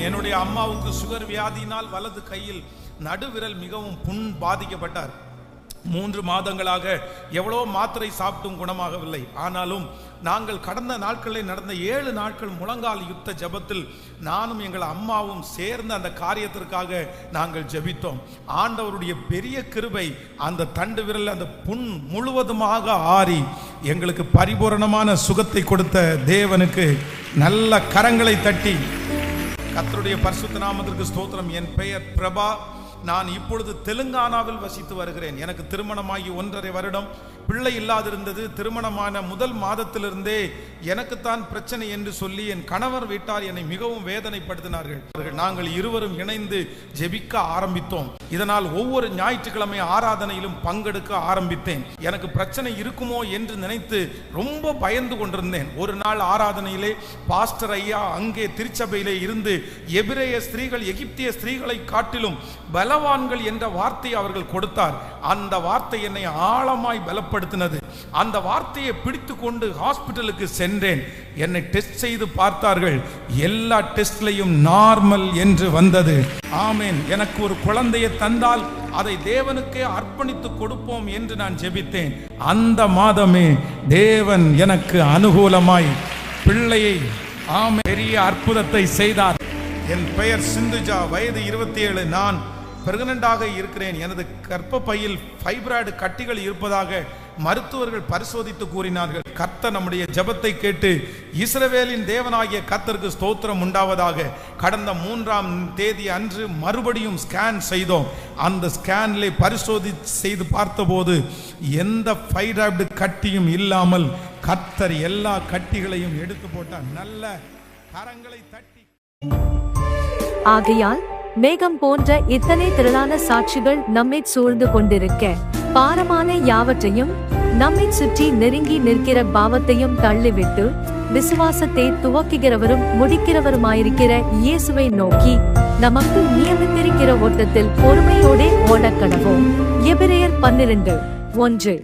என்னுடைய அம்மாவுக்கு சுகர் வியாதியினால் வலது கையில் நடுவிரல் மிகவும் புண் பாதிக்கப்பட்டார். 3 மாதங்களாக எவ்வளோ மாத்திரை சாப்பிட்டும் குணமாகவில்லை. ஆனாலும் நாங்கள் கடந்த நாட்களில் நடந்த 7 நாட்கள் முழங்கால் யுத்த ஜெபத்தில் நானும் எங்கள் அம்மாவும் சேர்ந்து அந்த காரியத்திற்காக நாங்கள் ஜெபித்தோம். ஆண்டவருடைய பெரிய கிருபை, அந்த தண்டு விரல் அந்த புண் முழுவதுமாக ஆறி எங்களுக்கு பரிபூரணமான சுகத்தை கொடுத்த தேவனுக்கு நல்ல கரங்களை தட்டி கர்த்தருடைய பரிசுத்த நாமத்திற்கு ஸ்தோத்திரம். என் பெயர் பிரபா. நான் இப்பொழுது தெலுங்கானாவில் வசித்து வருகிறேன். எனக்கு திருமணமாகி 1.5 வருடம், பிள்ளை இல்லாதிருந்தது. திருமணமான முதல் மாதத்திலிருந்தே எனக்குத்தான் பிரச்சனை என்று சொல்லி என் கணவர் வீட்டார் என்னை மிகவும் வேதனைப்படுத்தினார்கள். நாங்கள் இருவரும் இணைந்து ஜெபிக்க ஆரம்பித்தோம். இதனால் ஒவ்வொரு ஞாயிற்றுக்கிழமை ஆராதனையிலும் பங்கெடுக்க ஆரம்பித்தேன். எனக்கு பிரச்சனை இருக்குமோ என்று நினைத்து ரொம்ப பயந்து கொண்டிருந்தேன். ஒரு நாள் ஆராதனையிலே பாஸ்டர் ஐயா அங்கே திருச்சபையிலே இருந்து எபிரேய ஸ்திரீகள் எகிப்திய ஸ்திரீகளை காட்டிலும் பலவான்கள் என்ற வார்த்தையை அவர்கள் கொடுத்தார். அந்த வார்த்தை என்னை ஆழமாய் பலப்படுத்தினது. அந்த வார்த்தையை பிடித்து கொண்டு ஹாஸ்பிட்டலுக்கு சென்றேன். என்னை டெஸ்ட் செய்து பார்த்தார்கள். எல்லா டெஸ்ட்லையும் நார்மல் என்று வந்தது. ஆமென். எனக்கு ஒரு குழந்தையை தந்தால் அதை தேவனுக்கே அர்ப்பணித்து கொடுப்போம் என்று நான் ஜெபித்தேன். அந்த மாதமே தேவன் எனக்கு அனுகூலமாய் பிள்ளையை பெரிய அற்புதத்தை செய்தார். என் பெயர் சிந்துஜா, வயது 27. நான் பிரெக்னண்டாக இருக்கிறேன். எனது கர்ப்பப்பையில் ஃபைப்ராய்டு கட்டிகள் இருப்பதாக மருத்துவர்கள் பரிசோதித்து கூறினார்கள். கர்த்தர் நம்முடைய ஜெபத்தை கேட்டு இஸ்ரவேலின் தேவனாகிய கர்த்தருக்கு ஸ்தோத்திரம் உண்டாவதாக. கடந்த 3ஆம் தேதி அன்று மறுபடியும் ஸ்கேன் செய்தோம். அந்த ஸ்கேனிலே பரிசோதி செய்து பார்த்தபோது எந்த ஃபைப்ராய்டு கட்டியும் இல்லாமல் கர்த்தர் எல்லா கட்டிகளையும் எடுத்து போட்டார். நல்ல கரங்களை தட்டி. ஆகையால் மேகம் போன்ற இத்தனை திரளான சாட்சிகள் நம்மை சூழ்ந்து கொண்டிருக்க பாரமான யாவற்றையும் நம்மை சுற்றி நெருங்கி நிற்கிற பாவத்தையும் தள்ளிவிட்டு விசுவாசத்தை துவக்குகிறவரும் முடிக்கிறவருமாயிருக்கிற இயேசுவை நோக்கி நமக்கு நியமித்திருக்கிற ஓட்டத்தில் பொறுமையோடே ஓடக்கடவோம். எபிரேயர் 12:1.